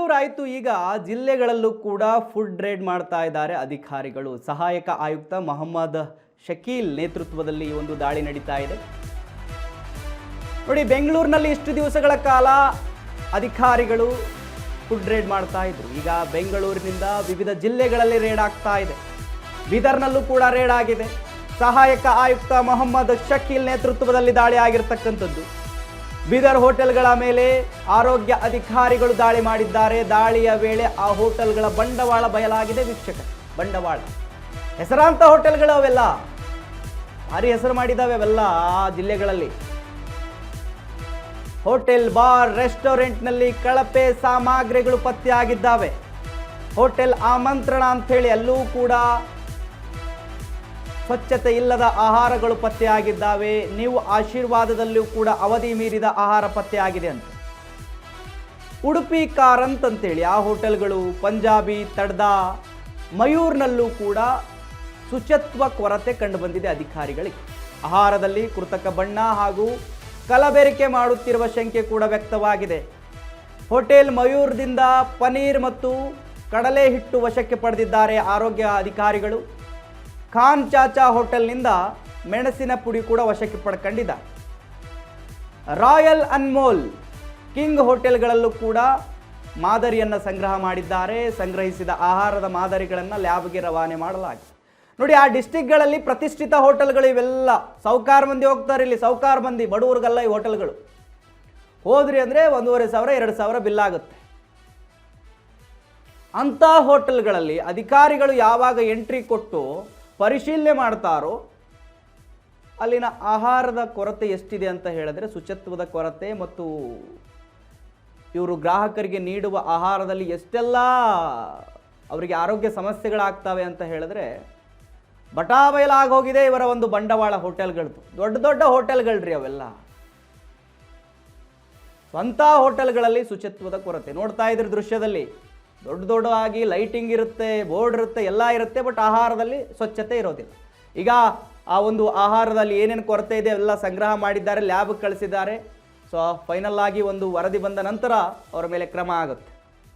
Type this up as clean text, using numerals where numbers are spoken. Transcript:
ಬೆಂಗಳೂರು ಆಯಿತು, ಈಗ ಜಿಲ್ಲೆಗಳಲ್ಲೂ ಕೂಡ ಫುಡ್ ರೇಡ್ ಮಾಡ್ತಾ ಇದ್ದಾರೆ ಅಧಿಕಾರಿಗಳು. ಸಹಾಯಕ ಆಯುಕ್ತ ಮೊಹಮ್ಮದ್ ಶಕೀಲ್ ನೇತೃತ್ವದಲ್ಲಿ ಈ ಒಂದು ದಾಳಿ ನಡೀತಾ ಇದೆ. ನೋಡಿ, ಬೆಂಗಳೂರಿನಲ್ಲಿ ಇಷ್ಟು ದಿವಸಗಳ ಕಾಲ ಅಧಿಕಾರಿಗಳು ಫುಡ್ ರೇಡ್ ಮಾಡ್ತಾ ಇದ್ರು. ಈಗ ಬೆಂಗಳೂರಿನಿಂದ ವಿವಿಧ ಜಿಲ್ಲೆಗಳಲ್ಲಿ ರೇಡ್ ಆಗ್ತಾ ಇದೆ. ಬೀದರ್ನಲ್ಲೂ ಕೂಡ ರೇಡ್ ಆಗಿದೆ. ಸಹಾಯಕ ಆಯುಕ್ತ ಮೊಹಮ್ಮದ್ ಶಕೀಲ್ ನೇತೃತ್ವದಲ್ಲಿ ದಾಳಿ ಆಗಿರ್ತಕ್ಕಂಥದ್ದು. ಬೀದರ್ ಹೋಟೆಲ್ಗಳ ಮೇಲೆ ಆರೋಗ್ಯ ಅಧಿಕಾರಿಗಳು ದಾಳಿ ಮಾಡಿದ್ದಾರೆ. ದಾಳಿಯ ವೇಳೆ ಆ ಹೋಟೆಲ್ಗಳ ಬಂಡವಾಳ ಬಯಲಾಗಿದೆ. ವೀಕ್ಷಕ, ಬಂಡವಾಳ ಹೆಸರಾಂತ ಹೋಟೆಲ್ಗಳು ಅವೆಲ್ಲ, ಭಾರಿ ಹೆಸರು ಮಾಡಿದ್ದಾವೆ ಅವೆಲ್ಲ ಆ ಜಿಲ್ಲೆಗಳಲ್ಲಿ. ಹೋಟೆಲ್, ಬಾರ್, ರೆಸ್ಟೋರೆಂಟ್ನಲ್ಲಿ ಕಳಪೆ ಸಾಮಗ್ರಿಗಳು ಪತ್ತೆಯಾಗಿದ್ದಾವೆ. ಹೋಟೆಲ್ ಆಮಂತ್ರಣ ಅಂಥೇಳಿ ಅಲ್ಲೂ ಕೂಡ ಸ್ವಚ್ಛತೆ ಇಲ್ಲದ ಆಹಾರಗಳು ಪತ್ತೆಯಾಗಿದ್ದಾವೆ. ನೀವು ಆಶೀರ್ವಾದದಲ್ಲೂ ಕೂಡ ಅವಧಿ ಮೀರಿದ ಆಹಾರ ಪತ್ತೆಯಾಗಿದೆ ಅಂತ. ಉಡುಪಿ ಕಾರಂತ್ ಅಂತೇಳಿ ಆ ಹೋಟೆಲ್ಗಳು, ಪಂಜಾಬಿ, ತಡ್ದಾ, ಮಯೂರ್ನಲ್ಲೂ ಕೂಡ ಶುಚಿತ್ವ ಕೊರತೆ ಕಂಡುಬಂದಿದೆ ಅಧಿಕಾರಿಗಳಿಗೆ. ಆಹಾರದಲ್ಲಿ ಕೃತಕ ಬಣ್ಣ ಹಾಗೂ ಕಲಬೆರಕೆ ಮಾಡುತ್ತಿರುವ ಶಂಕೆ ಕೂಡ ವ್ಯಕ್ತವಾಗಿದೆ. ಹೋಟೆಲ್ ಮಯೂರ್ದಿಂದ ಪನೀರ್ ಮತ್ತು ಕಡಲೆ ಹಿಟ್ಟು ವಶಕ್ಕೆ ಪಡೆದಿದ್ದಾರೆ ಆರೋಗ್ಯ ಅಧಿಕಾರಿಗಳು. ಖಾನ್ ಚಾಚಾ ಹೋಟೆಲ್ನಿಂದ ಮೆಣಸಿನ ಪುಡಿ ಕೂಡ ವಶಕ್ಕೆ ಪಡ್ಕೊಂಡಿದ್ದಾರೆ. ರಾಯಲ್ ಅನ್ಮೋಲ್, ಕಿಂಗ್ ಹೋಟೆಲ್ಗಳಲ್ಲೂ ಕೂಡ ಮಾದರಿಯನ್ನು ಸಂಗ್ರಹ ಮಾಡಿದ್ದಾರೆ. ಸಂಗ್ರಹಿಸಿದ ಆಹಾರದ ಮಾದರಿಗಳನ್ನು ಲ್ಯಾಬ್ಗೆ ರವಾನೆ ಮಾಡಲಾಗಿದೆ. ನೋಡಿ, ಆ ಡಿಸ್ಟಿಕ್ಗಳಲ್ಲಿ ಪ್ರತಿಷ್ಠಿತ ಹೋಟೆಲ್ಗಳು ಇವೆಲ್ಲ. ಸೌಕಾರ ಮಂದಿ ಹೋಗ್ತಾರೆ ಇಲ್ಲಿ, ಸೌಕಾರ ಮಂದಿ, ಬಡವರಿಗೆಲ್ಲ ಈ ಹೋಟೆಲ್ಗಳು. ಹೋದ್ರಿ ಅಂದರೆ 1,500 2,000 ಬಿಲ್ ಆಗುತ್ತೆ. ಅಂಥ ಹೋಟೆಲ್ಗಳಲ್ಲಿ ಅಧಿಕಾರಿಗಳು ಯಾವಾಗ ಎಂಟ್ರಿ ಕೊಟ್ಟು ಪರಿಶೀಲನೆ ಮಾಡ್ತಾರೋ ಅಲ್ಲಿನ ಆಹಾರದ ಕೊರತೆ ಎಷ್ಟಿದೆ ಅಂತ ಹೇಳಿದ್ರೆ, ಶುಚಿತ್ವದ ಕೊರತೆ ಮತ್ತು ಇವರು ಗ್ರಾಹಕರಿಗೆ ನೀಡುವ ಆಹಾರದಲ್ಲಿ ಎಷ್ಟೆಲ್ಲ ಅವರಿಗೆ ಆರೋಗ್ಯ ಸಮಸ್ಯೆಗಳಾಗ್ತವೆ ಅಂತ ಹೇಳಿದ್ರೆ ಬಟಾಬಯಲಾಗೋಗಿದೆ ಇವರ ಒಂದು ಬಂಡವಾಳ ಹೋಟೆಲ್ಗಳದ್ದು. ದೊಡ್ಡ ದೊಡ್ಡ ಹೋಟೆಲ್ಗಳ್ರಿ ಅವೆಲ್ಲ. ಸ್ವಂತ ಹೋಟೆಲ್ಗಳಲ್ಲಿ ಶುಚಿತ್ವದ ಕೊರತೆ ನೋಡ್ತಾ ಇದ್ರ ದೃಶ್ಯದಲ್ಲಿ. ದೊಡ್ಡದಾಗಿ ಲೈಟಿಂಗ್ ಇರುತ್ತೆ, ಬೋರ್ಡ್ ಇರುತ್ತೆ, ಎಲ್ಲ ಇರುತ್ತೆ, ಬಟ್ ಆಹಾರದಲ್ಲಿ ಸ್ವಚ್ಛತೆ ಇರೋದಿಲ್ಲ. ಈಗ ಆ ಒಂದು ಆಹಾರದಲ್ಲಿ ಏನೇನು ಕೊರತೆ ಇದೆ ಎಲ್ಲ ಸಂಗ್ರಹ ಮಾಡಿದ್ದಾರೆ, ಲ್ಯಾಬ್ಗೆ ಕಳಿಸಿದ್ದಾರೆ. ಸೊ ಫೈನಲ್ ಆಗಿ ಒಂದು ವರದಿ ಬಂದ ನಂತರ ಅವರ ಮೇಲೆ ಕ್ರಮ ಆಗುತ್ತೆ.